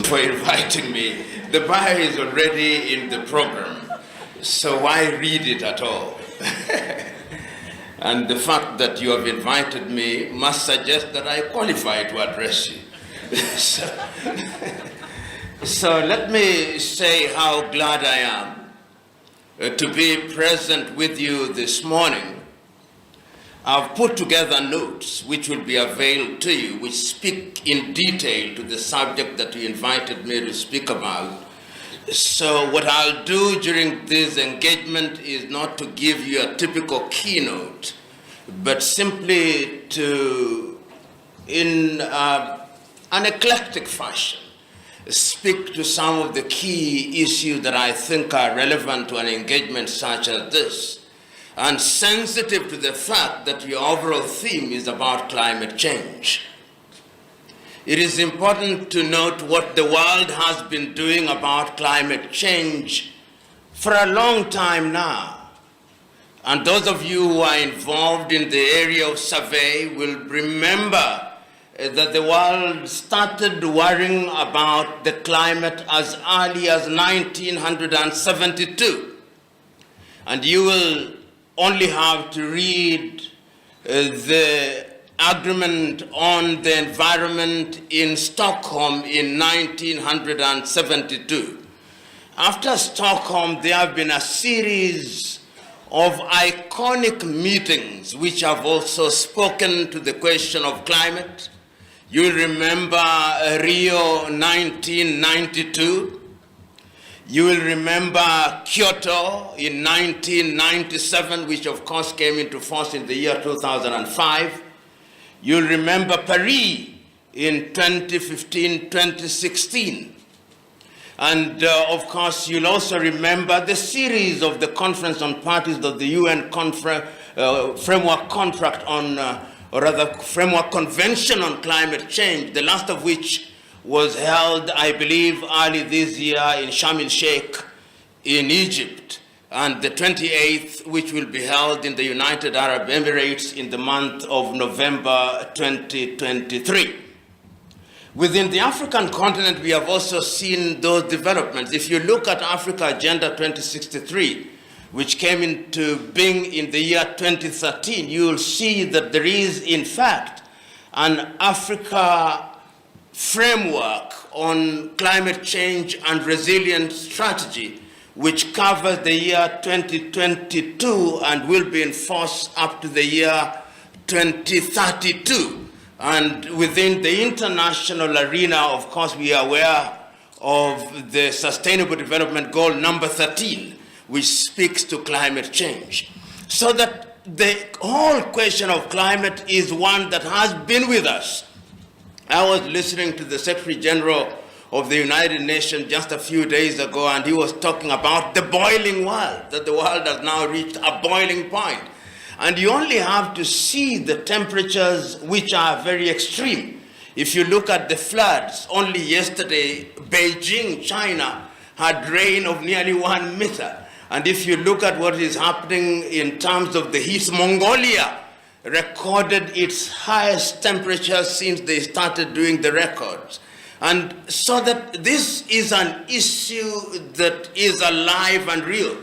for inviting me. The bio is already in the program, so why read it at all? And the fact that you have invited me must suggest that I qualify to address you. So let me say how glad I am to be present with you this morning. I've put together notes which will be availed to you, which speak in detail to the subject that you invited me to speak about. So what I'll do during this engagement is not to give you a typical keynote, but simply to, in an eclectic fashion, speak to some of the key issues that I think are relevant to an engagement such as this, and sensitive to the fact that your overall theme is about climate change. It is important to note what the world has been doing about climate change for a long time now. And those of you who are involved in the area of survey will remember that the world started worrying about the climate as early as 1972. And you will only have to read the agreement on the environment in Stockholm in 1972. After Stockholm, there have been a series of iconic meetings which have also spoken to the question of climate. You'll remember Rio 1992. You will remember Kyoto in 1997, which of course came into force in the year 2005. You'll remember Paris in 2015, 2016. And of course, you'll also remember the series of the Conference on Parties of the UN Framework Contract on, or rather Framework Convention on Climate Change, the last of which was held, I believe, early this year in Sharm el-Sheikh in Egypt, and the 28th, which will be held in the United Arab Emirates in the month of November 2023. Within the African continent, we have also seen those developments. If you look at Africa Agenda 2063, which came into being in the year 2013, you will see that there is, in fact, an Africa framework on climate change and resilience strategy, which covers the year 2022 and will be in force up to the year 2032. And within the international arena, of course, we are aware of the Sustainable Development Goal number 13, which speaks to climate change. So that the whole question of climate is one that has been with us. I was listening to the Secretary General of the United Nations just a few days ago, and he was talking about the boiling world, that the world has now reached a boiling point. And you only have to see the temperatures which are very extreme. If you look at the floods, only yesterday, Beijing, China, had rain of nearly 1 meter. And if you look at what is happening in terms of the heat, Mongolia recorded its highest temperature since they started doing the records. And so that this is an issue that is alive and real.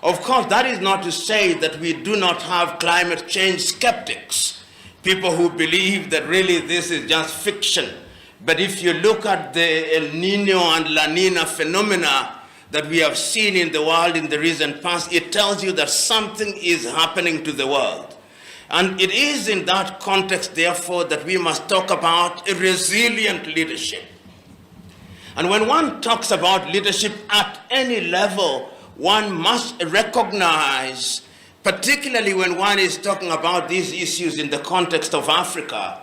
Of course, that is not to say that we do not have climate change skeptics, people who believe that really this is just fiction. But if you look at the El Nino and La Nina phenomena that we have seen in the world in the recent past, it tells you that something is happening to the world. And it is in that context, therefore, that we must talk about a resilient leadership. And when one talks about leadership at any level, one must recognize, particularly when one is talking about these issues in the context of Africa,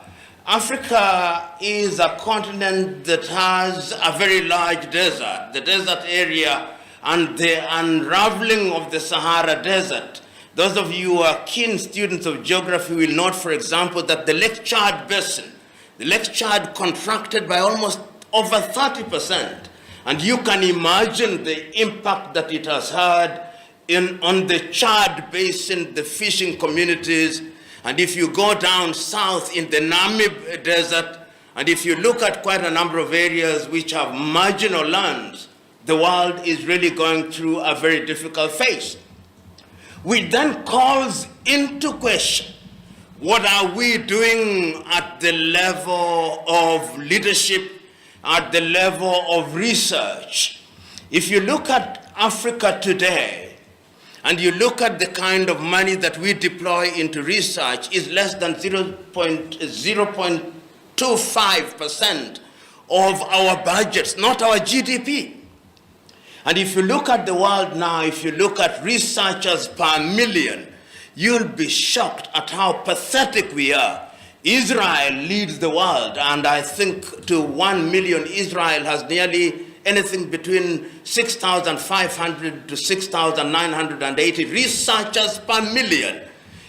Africa is a continent that has a very large desert, the desert area and the unraveling of the Sahara Desert. Those of you who are keen students of geography will note, for example, that the Lake Chad Basin, the Lake Chad contracted by almost over 30%. And you can imagine the impact that it has had on the Chad Basin, the fishing communities. And if you go down south in the Namib Desert, And if you look at quite a number of areas which have marginal lands, the world is really going through a very difficult phase. Which then calls into question, what are we doing at the level of leadership, at the level of research? If you look at Africa today, and you look at the kind of money that we deploy into research, is less than 0.25% of our budgets, not our GDP. And if you look at the world now, if you look at researchers per million, you'll be shocked at how pathetic we are. Israel leads the world, and I think to 1 million, Israel has nearly anything between 6,500 to 6,980 researchers per million.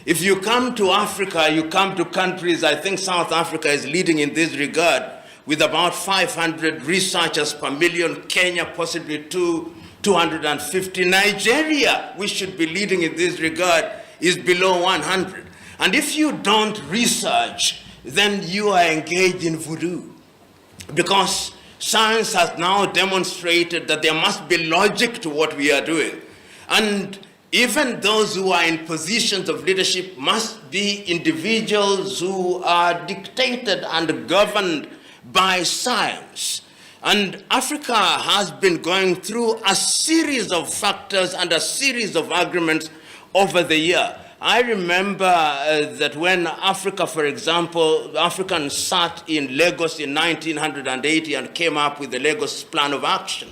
If you come to Africa, you come to countries, I think South Africa is leading in this regard, with about 500 researchers per million, Kenya possibly 250. Nigeria, we should be leading in this regard, is below 100. And if you don't research, then you are engaged in voodoo. Because science has now demonstrated that there must be logic to what we are doing. And even those who are in positions of leadership must be individuals who are dictated and governed by science. And Africa has been going through a series of factors and a series of agreements over the year. I remember that when Africa, for example, Africans sat in Lagos in 1980 and came up with the Lagos Plan of Action,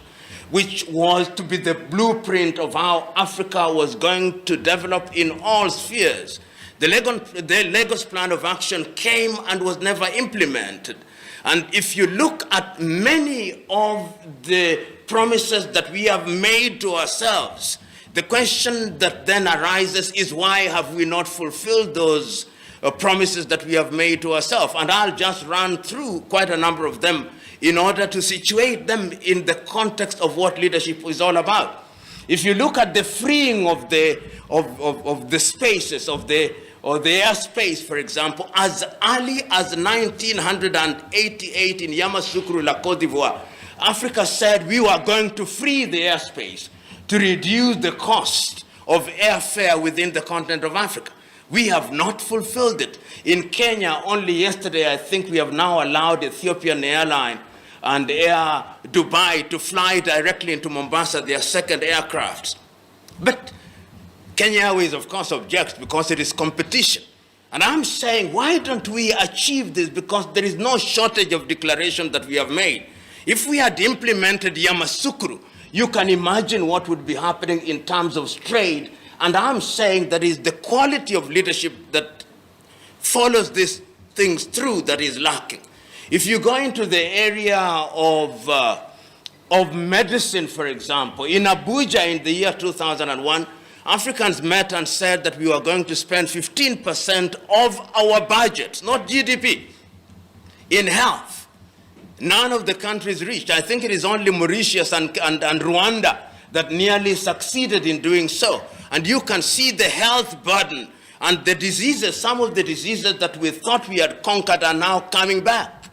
which was to be the blueprint of how Africa was going to develop in all spheres. The Lagos Plan of Action came and was never implemented. And if you look at many of the promises that we have made to ourselves, the question that then arises is, why have we not fulfilled those promises that we have made to ourselves? And I'll just run through quite a number of them in order to situate them in the context of what leadership is all about. If you look at the freeing of the spaces, or the airspace, for example, as early as 1988 in Yamoussoukro, La Côte d'Ivoire, Africa said we were going to free the airspace to reduce the cost of airfare within the continent of Africa. We have not fulfilled it. In Kenya, only yesterday, I think we have now allowed Ethiopian Airline and Air Dubai to fly directly into Mombasa, their second aircrafts. But Kenya Airways, of course, objects because it is competition. And I'm saying, why don't we achieve this? Because there is no shortage of declaration that we have made. If we had implemented Yamoussoukro, you can imagine what would be happening in terms of trade. And I'm saying that is the quality of leadership that follows these things through that is lacking. If you go into the area of medicine, for example, in Abuja in the year 2001, Africans met and said that we were going to spend 15% of our budget, not GDP, in health. None of the countries reached. I think it is only Mauritius and Rwanda that nearly succeeded in doing so. And you can see the health burden and the diseases, some of the diseases that we thought we had conquered are now coming back.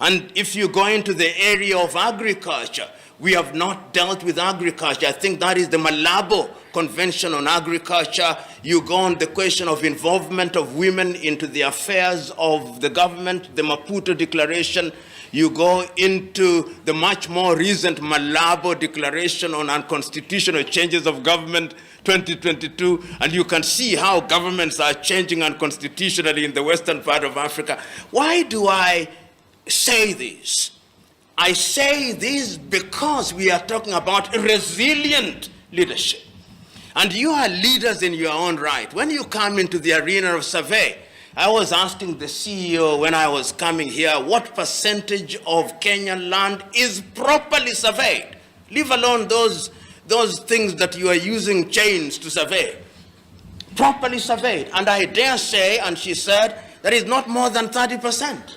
And if you go into the area of agriculture, we have not dealt with agriculture. I think that is the Malabo Convention on Agriculture. You go on the question of involvement of women into the affairs of the government, the Maputo Declaration. You go into the much more recent Malabo Declaration on Unconstitutional Changes of Government 2022, and you can see how governments are changing unconstitutionally in the western part of Africa. Why do I say this? I say this because we are talking about resilient leadership. And you are leaders in your own right. When you come into the arena of survey, I was asking the CEO when I was coming here, what percentage of Kenyan land is properly surveyed? Leave alone those things that you are using chains to survey. Properly surveyed. And I dare say, and she said, that is not more than 30%.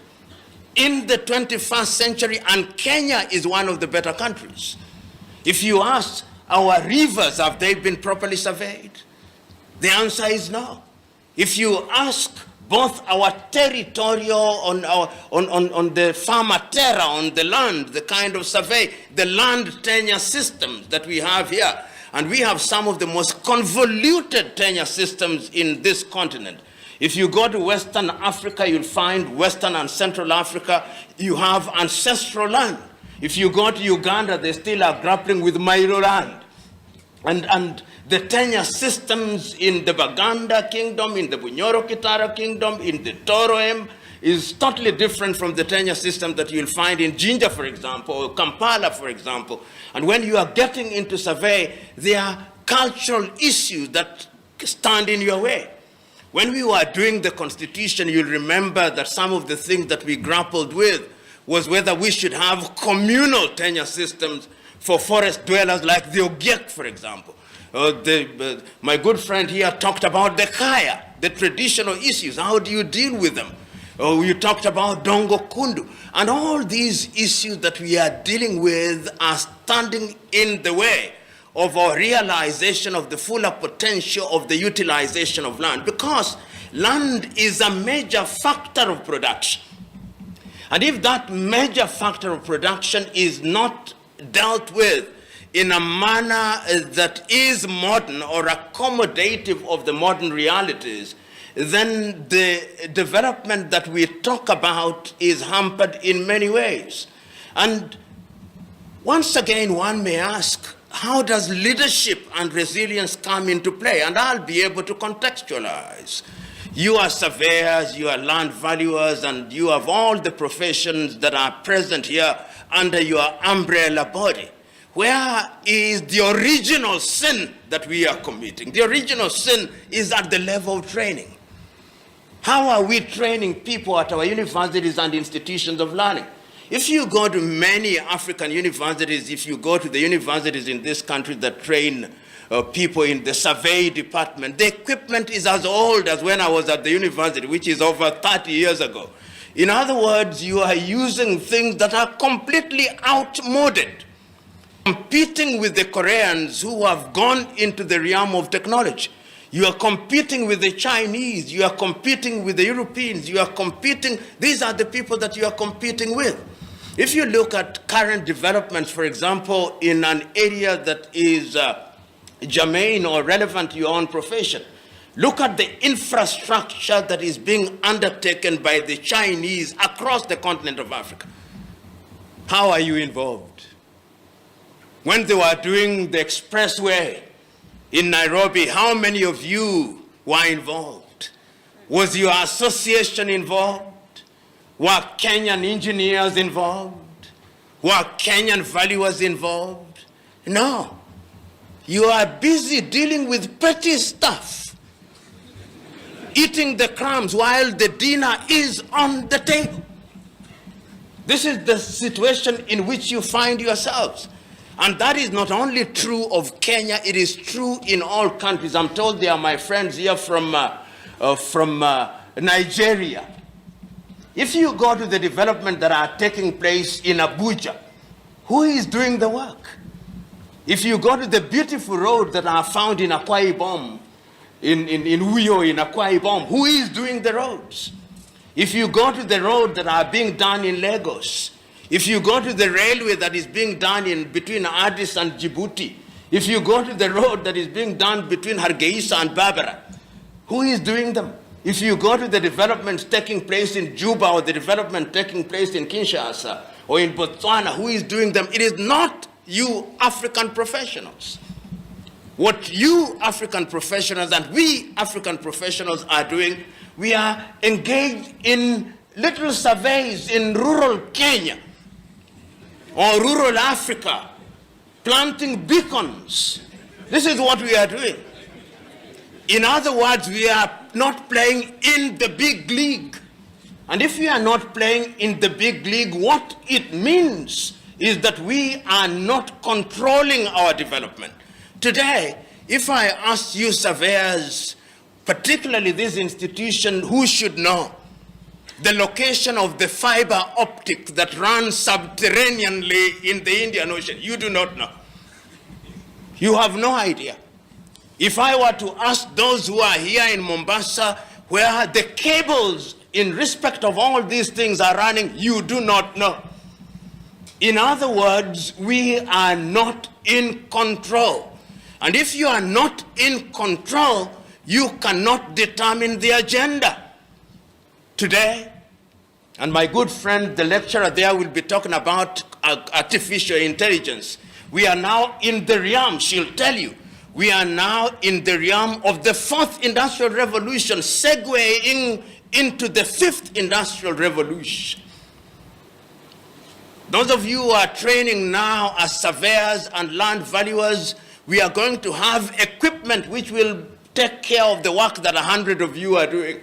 In the 21st century, and Kenya is one of the better countries. If you ask our rivers, have they been properly surveyed? The answer is no. If you ask both our territorial, on the farmer terra, on the land, the kind of survey, the land tenure systems that we have here. And we have some of the most convoluted tenure systems in this continent. If you go to Western Africa, you'll find Western and Central Africa, you have ancestral land. If you go to Uganda, they still are grappling with Mairo land. And the tenure systems in the Baganda Kingdom, in the Bunyoro Kitara Kingdom, in the Toroem, is totally different from the tenure system that you'll find in Jinja, for example, or Kampala, for example. And when you are getting into survey, there are cultural issues that stand in your way. When we were doing the Constitution, you'll remember that some of the things that we grappled with was whether we should have communal tenure systems for forest dwellers like the Ogiek, for example. My good friend here talked about the Kaya, the traditional issues. How do you deal with them? You talked about Dongo Kundu. And all these issues that we are dealing with are standing in the way of our realization of the fuller potential of the utilization of land, because land is a major factor of production. And if that major factor of production is not dealt with in a manner that is modern or accommodative of the modern realities, then the development that we talk about is hampered in many ways. And once again, one may ask, how does leadership and resilience come into play? And I'll be able to contextualize. You are surveyors, you are land valuers, and you have all the professions that are present here under your umbrella body. Where is the original sin that we are committing? The original sin is at the level of training. How are we training people at our universities and institutions of learning? If you go to many African universities, if you go to the universities in this country that train people in the survey department, the equipment is as old as when I was at the university, which is over 30 years ago. In other words, you are using things that are completely outmoded, competing with the Koreans who have gone into the realm of technology. You are competing with the Chinese, you are competing with the Europeans, you are competing, these are the people that you are competing with. If you look at current developments, for example, in an area that is germane or relevant to your own profession, look at the infrastructure that is being undertaken by the Chinese across the continent of Africa. How are you involved? When they were doing the expressway in Nairobi, how many of you were involved? Was your association involved? Were Kenyan engineers involved? Were Kenyan valuers involved? No. You are busy dealing with petty stuff, eating the crumbs while the dinner is on the table. This is the situation in which you find yourselves. And that is not only true of Kenya, it is true in all countries. I'm told they are my friends here from Nigeria. If you go to the development that are taking place in Abuja, who is doing the work? If you go to the beautiful roads that are found in Akwa Ibom, in Uyo, in Akwa Ibom, who is doing the roads? If you go to the road that are being done in Lagos, if you go to the railway that is being done in between Addis and Djibouti, if you go to the road that is being done between Hargeisa and Barbara, who is doing them? If you go to the developments taking place in Juba or the development taking place in Kinshasa or in Botswana, who is doing them? It is not you African professionals. What you African professionals and we African professionals are doing, we are engaged in little surveys in rural Kenya or rural Africa, planting beacons. This is what we are doing. In other words, we are not playing in the big league. And if we are not playing in the big league, what it means is that we are not controlling our development. Today, if I ask you surveyors, particularly this institution, who should know the location of the fiber optic that runs subterraneanly in the Indian Ocean, you do not know. You have no idea. If I were to ask those who are here in Mombasa, where the cables in respect of all these things are running, you do not know. In other words, we are not in control. And if you are not in control, you cannot determine the agenda. Today, and my good friend, the lecturer there, will be talking about artificial intelligence. We are now in the realm, she'll tell you, we are now in the realm of the fourth industrial revolution, segueing into the fifth industrial revolution. Those of you who are training now as surveyors and land valuers, we are going to have equipment which will take care of the work that 100 of you are doing.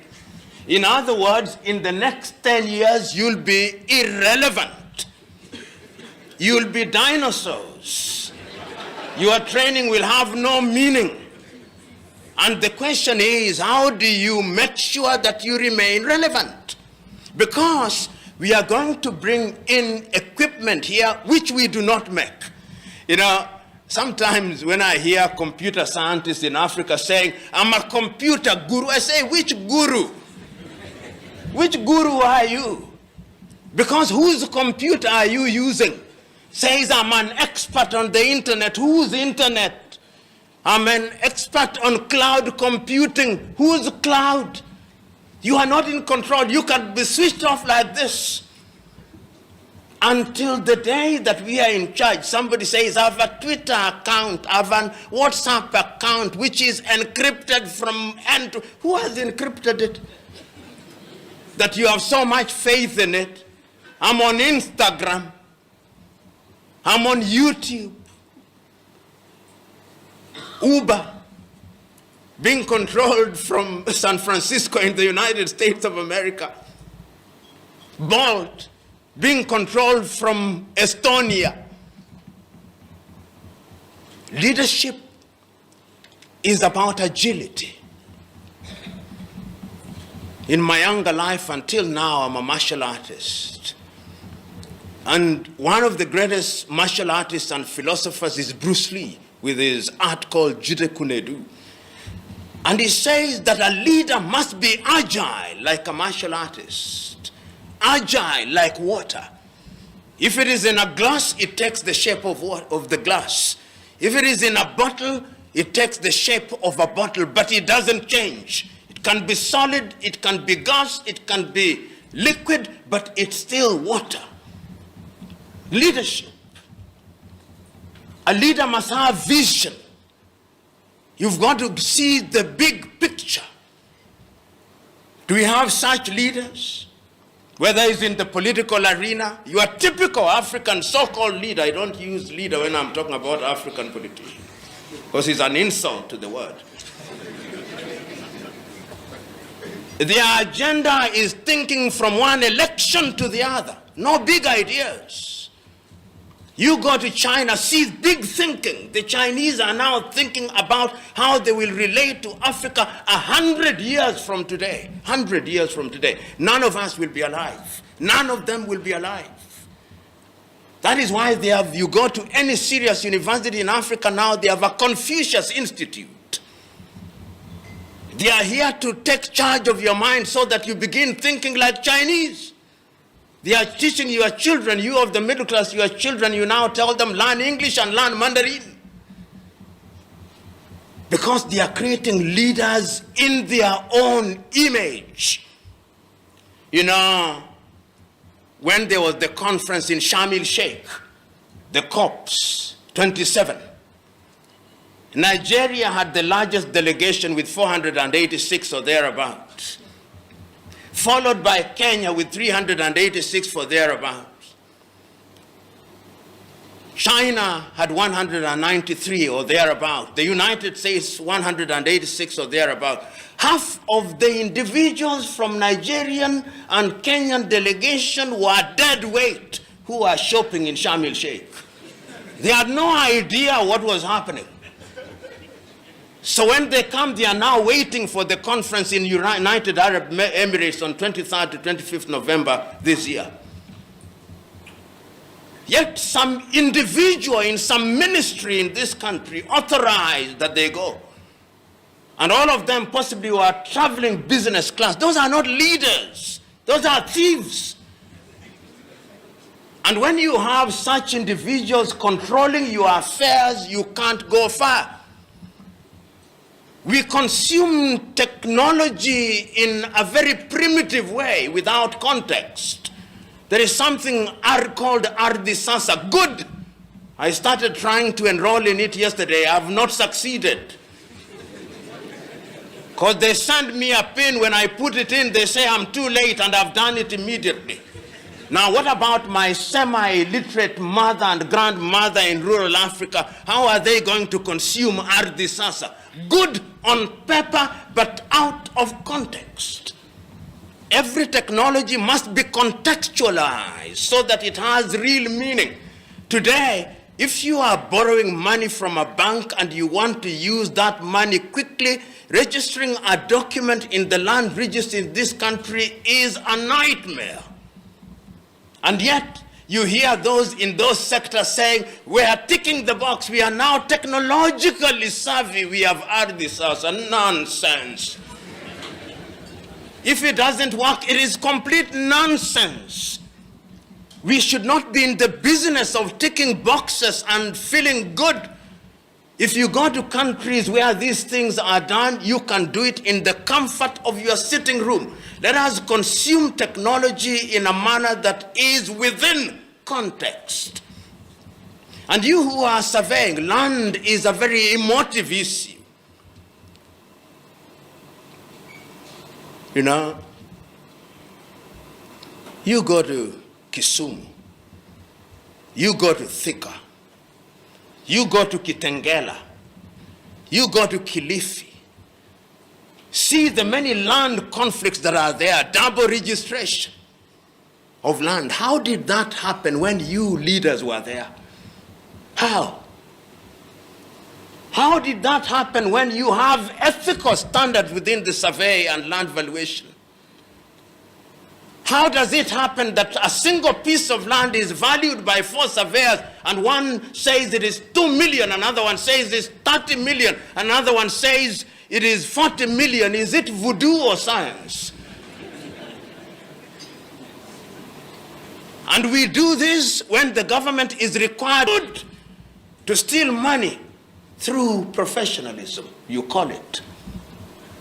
In other words, in the next 10 years, you'll be irrelevant. You'll be dinosaurs. Your training will have no meaning. And the question is, how do you make sure that you remain relevant? Because we are going to bring in equipment here which we do not make. You know, sometimes when I hear computer scientists in Africa saying, I'm a computer guru, I say, which guru? Which guru are you? Because whose computer are you using? Says, I'm an expert on the internet. Whose internet? I'm an expert on cloud computing. Whose cloud? You are not in control. You can be switched off like this. Until the day that we are in charge, somebody says, I have a Twitter account, I have a WhatsApp account, which is encrypted from end to... Who has encrypted it? That you have so much faith in it. I'm on Instagram. I'm on YouTube. Uber, being controlled from San Francisco in the United States of America. Bolt, being controlled from Estonia. Leadership is about agility. In my younger life until now, I'm a martial artist. And one of the greatest martial artists and philosophers is Bruce Lee, with his art called Jude Kunedu. And he says that a leader must be agile like a martial artist. Agile like water. If it is in a glass, it takes the shape of the glass. If it is in a bottle, it takes the shape of a bottle, but it doesn't change. It can be solid, it can be gas, it can be liquid, but it's still water. Leadership. A leader must have vision. You've got to see the big picture. Do we have such leaders? Whether it's in the political arena, you are typical African so-called leader. I don't use leader when I'm talking about African politicians, because it's an insult to the word. Their agenda is thinking from one election to the other. No big ideas. You go to China, see big thinking. The Chinese are now thinking about how they will relate to Africa 100 years from today. 100 years from today. None of us will be alive. None of them will be alive. That is why you go to any serious university in Africa now, they have a Confucius Institute. They are here to take charge of your mind so that you begin thinking like Chinese. They are teaching your children, you of the middle class, your children, you now tell them learn English and learn Mandarin. Because they are creating leaders in their own image. You know, when there was the conference in Sharm el-Sheikh, the COPs 27, Nigeria had the largest delegation with 486 or thereabouts, followed by Kenya with 386 for thereabouts. China had 193 or thereabouts. The United States 186 or thereabouts. Half of the individuals from Nigerian and Kenyan delegation were dead weight who were shopping in Sharm el-Sheikh. They had no idea what was happening. So when they come, they are now waiting for the conference in United Arab Emirates on 23rd to 25th November this year. Yet some individual in some ministry in this country authorized that they go. And all of them possibly were traveling business class. Those are not leaders. Those are thieves. And when you have such individuals controlling your affairs, you can't go far. We consume technology in a very primitive way without context. There is something called Ardhi Sasa. Good. I started trying to enroll in it yesterday. I have not succeeded. Because they send me a pin. When I put it in, they say I'm too late, and I've done it immediately. Now, what about my semi-literate mother and grandmother in rural Africa? How are they going to consume Ardhi Sasa? Good on paper, but out of context. Every technology must be contextualized so that it has real meaning. Today, if you are borrowing money from a bank and you want to use that money quickly, registering a document in the land register in this country is a nightmare. And yet, you hear those in those sectors saying, we are ticking the box, we are now technologically savvy, we have heard this as a nonsense. If it doesn't work, it is complete nonsense. We should not be in the business of ticking boxes and feeling good. If you go to countries where these things are done, you can do it in the comfort of your sitting room. Let us consume technology in a manner that is within context. And you who are surveying, land is a very emotive issue. You know, you go to Kisumu, you go to Thika, you go to Kitengela, you go to Kilifi. See the many land conflicts that are there, double registration of land. How did that happen when you leaders were there? How? How did that happen when you have ethical standards within the survey and land valuation? How does it happen that a single piece of land is valued by 4 surveyors and one says it is 2 million, another one says it's 30 million, another one says it is 40 million? Is it voodoo or science? And we do this when the government is required to steal money through professionalism, you call it.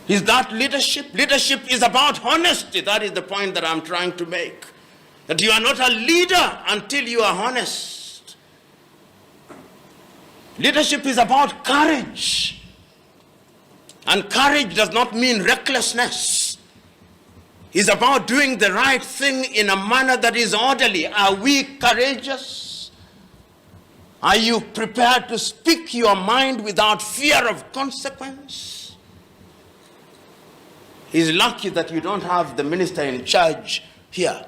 Is that leadership? Leadership is about honesty. That is the point that I'm trying to make. That you are not a leader until you are honest. Leadership is about courage. And courage does not mean recklessness. It's about doing the right thing in a manner that is orderly. Are we courageous? Are you prepared to speak your mind without fear of consequence? He's lucky that you don't have the minister in charge here.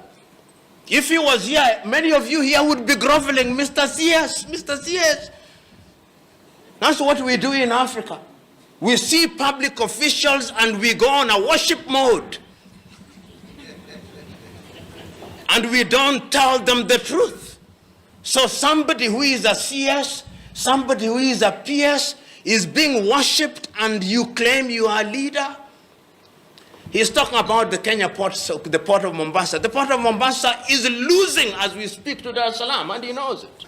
If he was here, many of you here would be groveling, Mr. CS, Mr. CS. That's what we do in Africa. We see public officials and we go on a worship mode. And we don't tell them the truth. So somebody who is a CS, somebody who is a PS is being worshipped and you claim you are a leader. He's talking about the Kenya port, the port of Mombasa. The port of Mombasa is losing as we speak to Dar es Salaam, and he knows it.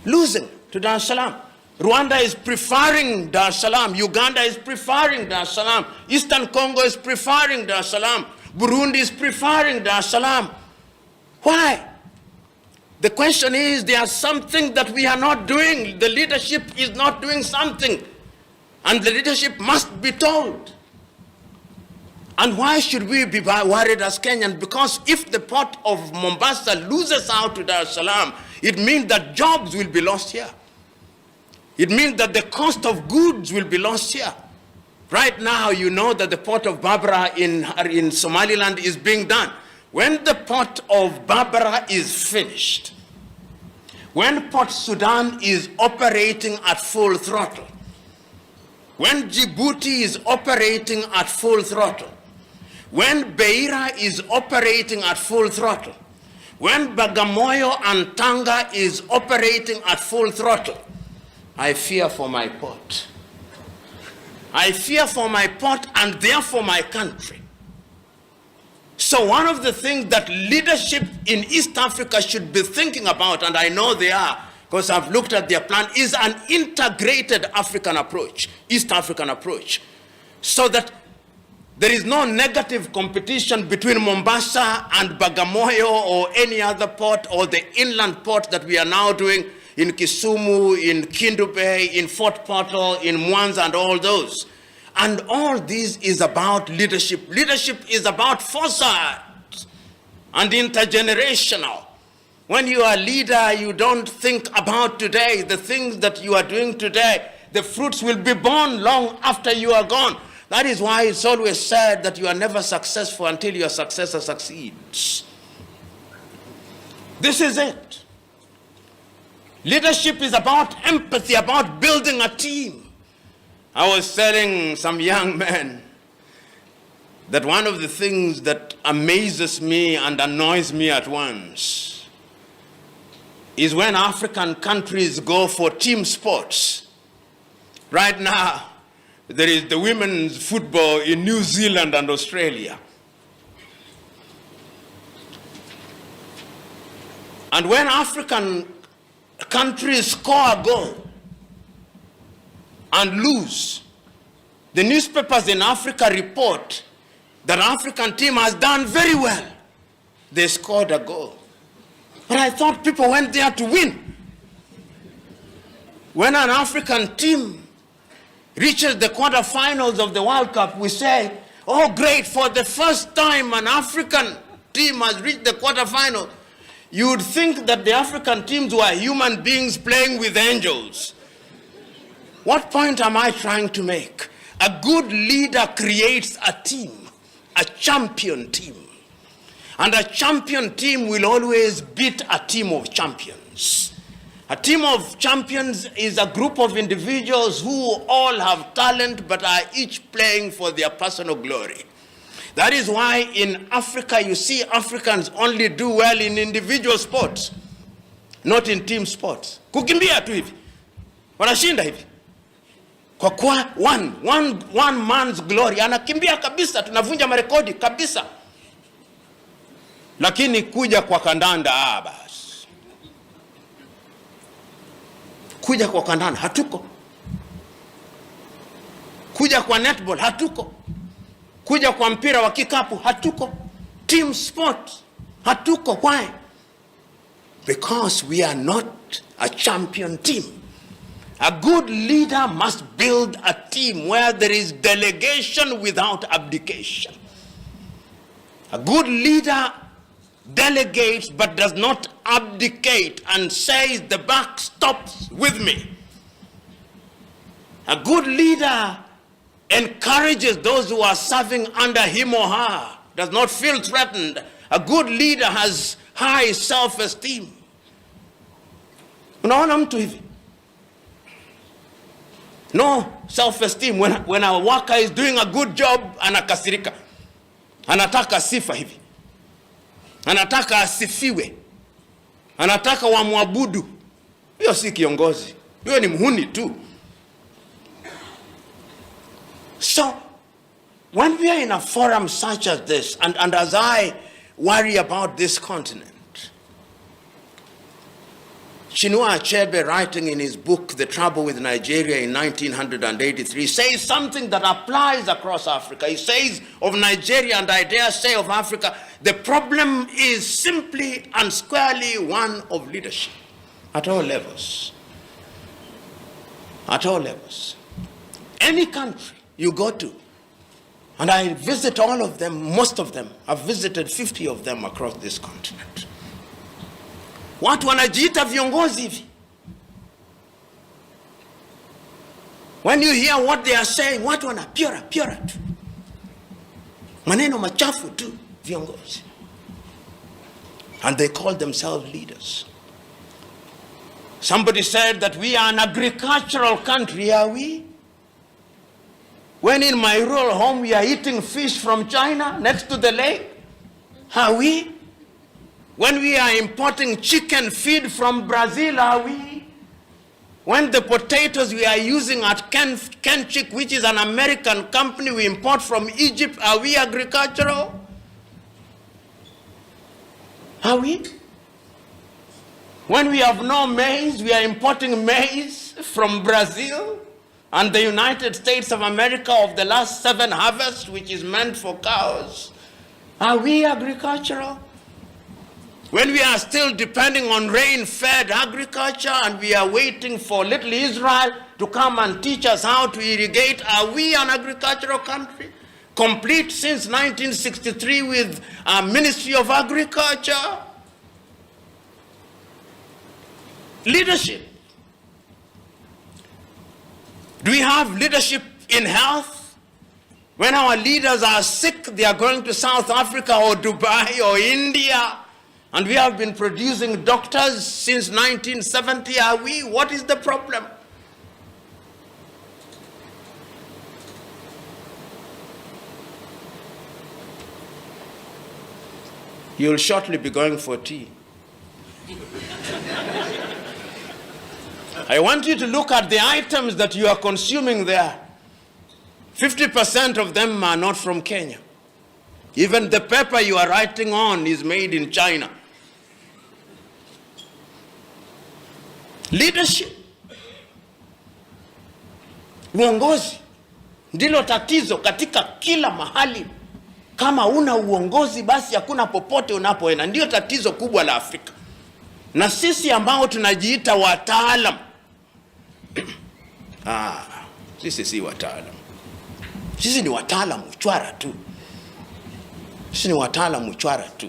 Losing to Dar es Salaam. Rwanda is preferring Dar es Salaam. Uganda is preferring Dar es Salaam. Eastern Congo is preferring Dar es Salaam. Burundi is preferring Dar es Salaam. Why? The question is, there's something that we are not doing. The leadership is not doing something. And the leadership must be told. And why should we be worried as Kenyans? Because if the port of Mombasa loses out to Dar es Salaam, it means that jobs will be lost here. It means that the cost of goods will be lost here. Right now, you know that the port of Berbera in Somaliland is being done. When the port of Berbera is finished, when Port Sudan is operating at full throttle, when Djibouti is operating at full throttle, when Beira is operating at full throttle, when Bagamoyo and Tanga is operating at full throttle, I fear for my port. I fear for my pot and therefore my country. So one of the things that leadership in East Africa should be thinking about, and I know they are, because I've looked at their plan, is an integrated African approach, East African approach, so that there is no negative competition between Mombasa and Bagamoyo or any other port, or the inland port that we are now doing in Kisumu, in Kindu Bay, in Fort Portal, in Mwanza, and all those. And all this is about leadership. Leadership is about foresight and intergenerational. When you are a leader, you don't think about today. The things that you are doing today, the fruits will be born long after you are gone. That is why it's always said that you are never successful until your successor succeeds. This is it. Leadership is about empathy, about building a team. I was telling some young men that one of the things that amazes me and annoys me at once is when African countries go for team sports. Right now, there is the women's football in New Zealand and Australia. And when African countries score a goal and lose, the newspapers in Africa report that African team has done very well. They scored a goal. But I thought people went there to win. When an African team reaches the quarterfinals of the World Cup, we say, oh great, for the first time an African team has reached the quarterfinal. You would think that the African teams were human beings playing with angels. What point am I trying to make? A good leader creates a team, a champion team. And a champion team will always beat a team of champions. A team of champions is a group of individuals who all have talent but are each playing for their personal glory. That is why in Africa you see Africans only do well in individual sports, not in team sports. Kukimbia tu hivi, wanashinda hivi. Kwa kuwa one man's glory, anakimbia kabisa, tunavunja marekodi kabisa. Lakini kuja kwa kandanda, basi. Kuja kwa kandanda, hatuko. Kuja kwa netball, hatuko. Kuja kwa mpira wa kikapu, hatuko. Team sport, hatuko. Why? Because we are not a champion team. A good leader must build a team where there is delegation without abdication. A good leader delegates but does not abdicate and says the buck stops with me. A good leader encourages those who are serving under him or her, does not feel threatened. A good leader has high self-esteem. Unaona mtu hivi? No self-esteem. When a worker is doing a good job, anakasirika. Anataka sifa hivi. Anataka asifiwe. Anataka wamwabudu. Hiyo si kiongozi. Hiyo ni mhuni tu. So, when we are in a forum such as this, and as I worry about this continent, Chinua Achebe, writing in his book, The Trouble with Nigeria in 1983, says something that applies across Africa. He says of Nigeria, and I dare say of Africa, the problem is simply and squarely one of leadership at all levels. At all levels. Any country you go to, and I visit all of them, most of them, I've visited 50 of them across this continent. Watu wanajiita viongozi hivi. When you hear what they are saying, watu wanapyora tu. Maneno machafu tu, viongozi. And they call themselves leaders. Somebody said that we are an agricultural country, are we? When in my rural home we are eating fish from China next to the lake, are we? When we are importing chicken feed from Brazil, are we? When the potatoes we are using at Kenchik, which is an American company we import from Egypt, are we agricultural? Are we? When we have no maize, we are importing maize from Brazil and the United States of America of the last 7 harvests, which is meant for cows. Are we agricultural? When we are still depending on rain-fed agriculture and we are waiting for little Israel to come and teach us how to irrigate, are we an agricultural country? Complete since 1963 with a Ministry of Agriculture? Leadership. Do we have leadership in health? When our leaders are sick, they are going to South Africa or Dubai or India. And we have been producing doctors since 1970. Are we? What is the problem? You'll shortly be going for tea. I want you to look at the items that you are consuming there. 50% of them are not from Kenya. Even the paper you are writing on is made in China. Leadership. Uongozi ndilo tatizo katika kila mahali. Kama una uongozi basi hakuna popote unapoenda. Ndio tatizo kubwa la Afrika. Na sisi ambao tunajiita wataalam. Sisi si wataalam. Sisi ni wataalam uchwara tu. Sisi ni wataalam uchwara tu.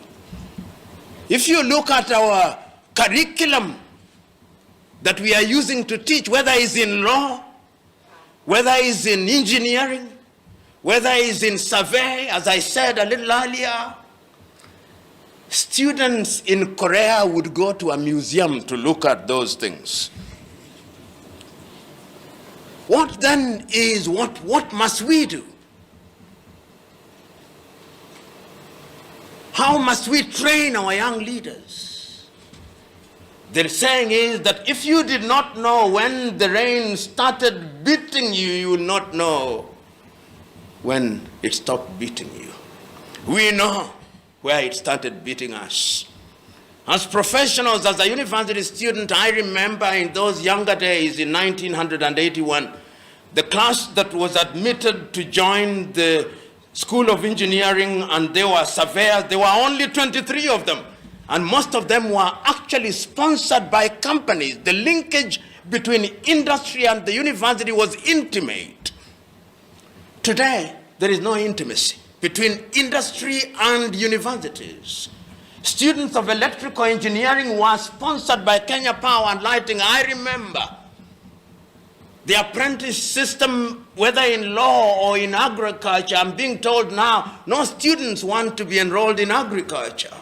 If you look at our curriculum that we are using to teach, whether it's in law, whether it's in engineering, whether it's in survey, as I said a little earlier, students in Korea would go to a museum to look at those things. What then is, what must we do? How must we train our young leaders? The saying is that if you did not know when the rain started beating you, you will not know when it stopped beating you. We know where it started beating us. As professionals, as a university student, I remember in those younger days in 1981, the class that was admitted to join the School of Engineering, and they were surveyors, there were only 23 of them. And most of them were actually sponsored by companies. The linkage between industry and the university was intimate. Today, there is no intimacy between industry and universities. Students of electrical engineering were sponsored by Kenya Power and Lighting. I remember the apprentice system, whether in law or in agriculture. I'm being told now, no students want to be enrolled in agriculture.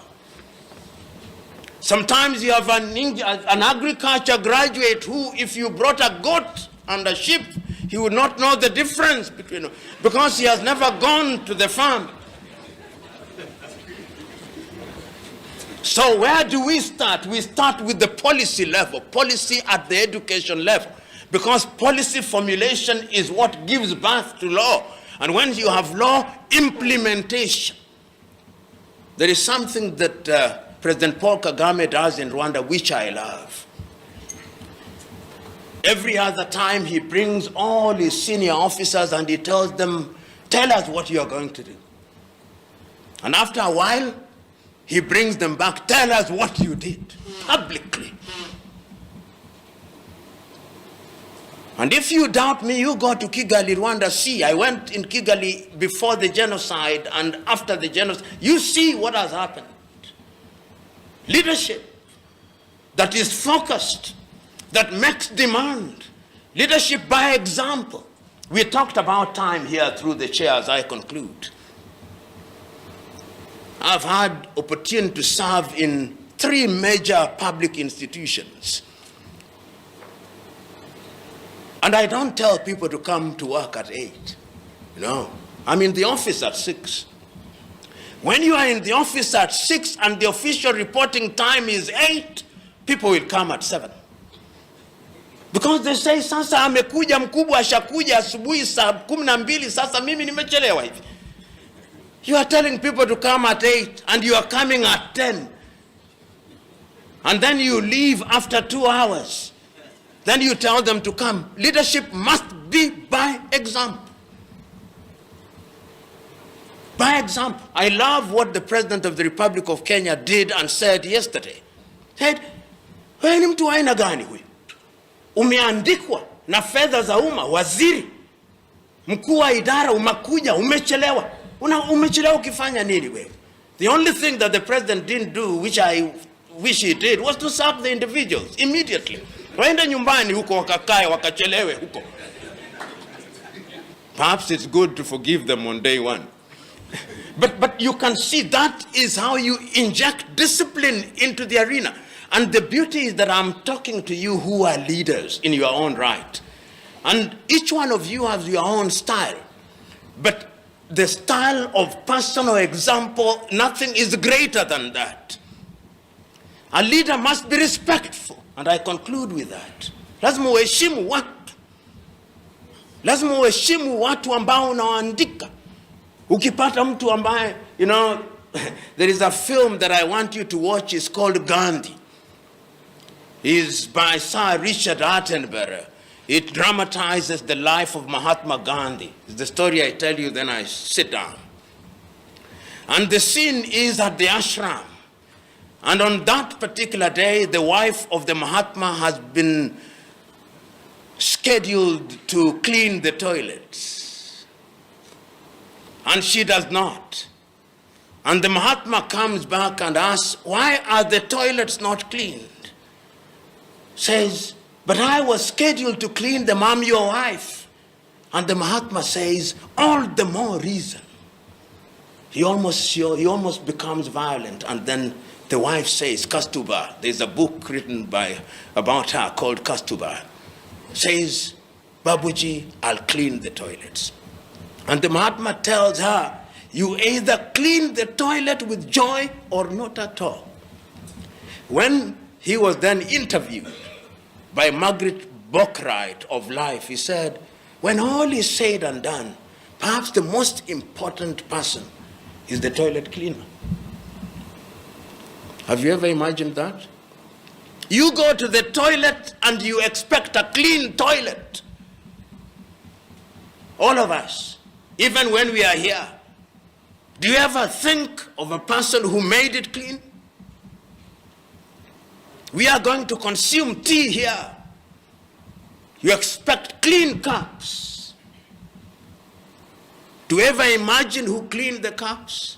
Sometimes you have an agriculture graduate who, if you brought a goat and a sheep, he would not know the difference between them because he has never gone to the farm. So where do we start? We start with the policy level, policy at the education level, because policy formulation is what gives birth to law. And when you have law, implementation. There is something that President Paul Kagame does in Rwanda, which I love. Every other time he brings all his senior officers and he tells them, tell us what you are going to do. And after a while, he brings them back, tell us what you did, publicly. And if you doubt me, you go to Kigali, Rwanda, see. I went in Kigali before the genocide and after the genocide. You see what has happened. Leadership that is focused, that makes demand. Leadership by example. We talked about time here through the chair as I conclude. I've had opportunity to serve in 3 major public institutions. And I don't tell people to come to work at 8. No, I'm in the office at 6. When you are in the office at 6 and the official reporting time is 8, people will come at 7. Because they say, sasa amekuja mkubwa, ashakuja asubuhi saa 12, sasa mimi nimechelewa hivi. You are telling people to come at 8 and you are coming at 10. And then you leave after 2 hours. Then you tell them to come. Leadership must be by example. By example. I love what the President of the Republic of Kenya did and said yesterday. He said, wewe ni mtu wa aina gani huyu? Umeandikwa na fedha za umma, waziri, mkuu wa idara, umekuja, umechelewa. Umechelewa ukifanya nini wewe? The only thing that the president didn't do, which I wish he did, was to sack the individuals immediately. Waende nyumbani huko wakakae wakachelewe huko. Perhaps it's good to forgive them on day one. But you can see that is how you inject discipline into the arena. And the beauty is that I'm talking to you who are leaders in your own right. And each one of you has your own style. But the style of personal example, nothing is greater than that. A leader must be respectful. And I conclude with that. Lazima uheshimu watu. Lazima uheshimu watu ambao unawaandika. Ukipata mtu ambaye, you know, there is a film that I want you to watch. It's called Gandhi. It's by Sir Richard Attenborough. It dramatizes the life of Mahatma Gandhi. It's the story I tell you, then I sit down. And the scene is at the ashram. And on that particular day, the wife of the Mahatma has been scheduled to clean the toilets. And she does not. And the Mahatma comes back and asks, why are the toilets not cleaned? Says, but I was scheduled to clean them, I'm your wife. And the Mahatma says, all the more reason. He almost becomes violent. And then the wife says, Kastuba, there's a book written about her called Kastuba, says, Babuji, I'll clean the toilets. And the Mahatma tells her, you either clean the toilet with joy or not at all. When he was then interviewed by Margaret Bockright of Life, he said, when all is said and done, perhaps the most important person is the toilet cleaner. Have you ever imagined that? You go to the toilet and you expect a clean toilet. All of us, even when we are here, do you ever think of a person who made it clean? We are going to consume tea here. You expect clean cups. Do you ever imagine who cleaned the cups?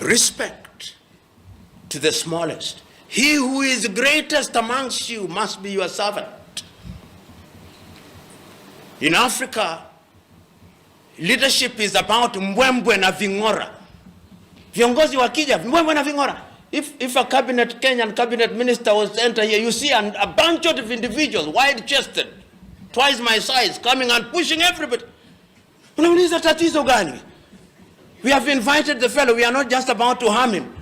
Respect to the smallest. He who is greatest amongst you must be your servant. In Africa, leadership is about mbwembwe na vingora. Viongozi wakija, mbwembwe na vingora. If a Kenyan cabinet minister was to enter here, you see a bunch of individuals, wide-chested, twice my size, coming and pushing everybody. Unauliza tatizo gani? We have invited the fellow, we are not just about to harm him.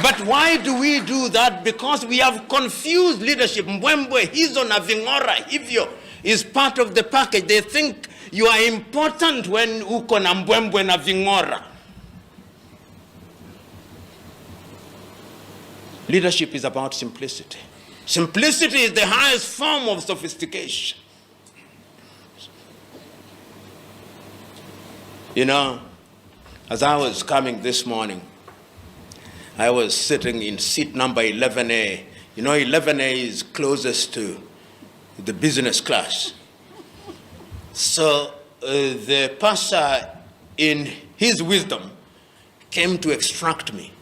But why do we do that? Because we have confused leadership. Mbwembwe, hizo na vingora, hivyo is part of the package. They think you are important when uko na mbwembwe na vingora. Leadership is about simplicity. Simplicity is the highest form of sophistication. You know, as I was coming this morning, I was sitting in seat number 11A. You know, 11A is closest to the business class. So the pastor, in his wisdom, came to extract me.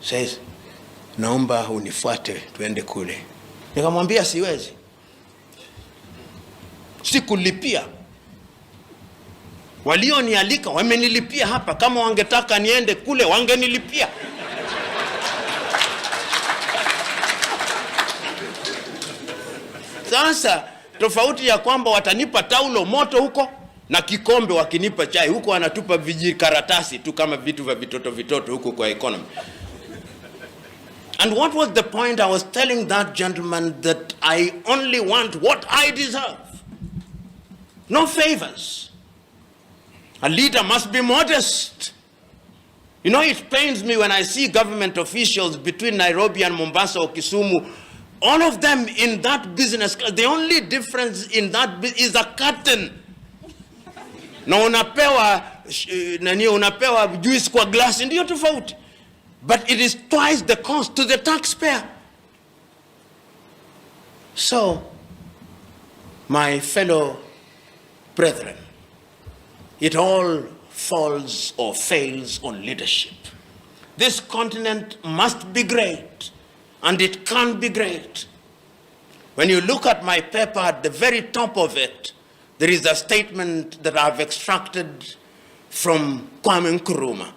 Says, naomba unifuate tuende kule. Nikamwambia siwezi. Sikulipia. Walionialika wamenilipia hapa. Kama wangetaka niende kule wangenilipia. Sasa tofauti ya kwamba watanipa taulo moto huko na kikombe wakinipa chai, huko anatupa vijikaratasi tu kama vitu vya vitoto huko kwa economy. And what was the point? I was telling that gentleman that I only want what I deserve. No favors. A leader must be modest. You know, it pains me when I see government officials between Nairobi and Mombasa or Kisumu, all of them in that business, the only difference in that is a curtain. Na unapewa juice kwa glass, ndiyo tofauti. But it is twice the cost to the taxpayer. So, my fellow brethren, it all falls or fails on leadership. This continent must be great, and it can be great. When you look at my paper, at the very top of it, there is a statement that I've extracted from Kwame Nkrumah.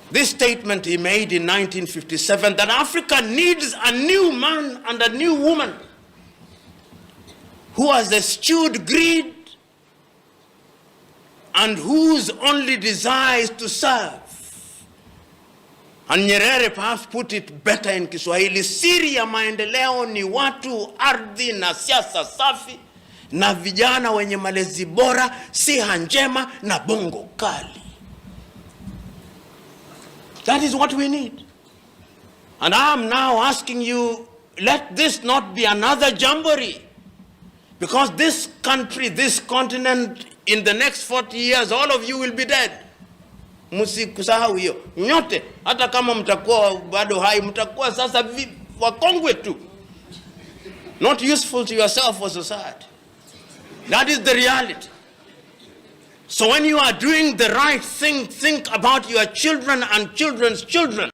This statement he made in 1957, that Africa needs a new man and a new woman who has eschewed greed and whose only desire is to serve. And Nyerere perhaps put it better in Kiswahili: siri ya maendeleo ni watu, ardhi na siasa safi na vijana wenye malezi bora, siha njema na bongo kali. That is what we need. And I am now asking you, let this not be another jamboree. Because this country, this continent, in the next 40 years, all of you will be dead. Msikusahau hiyo. Nyote, hata kama mtakuwa bado hai, mtakuwa sasa wakongwe tu. Not useful to yourself or society. That is the reality. So when you are doing the right thing, think about your children and children's children.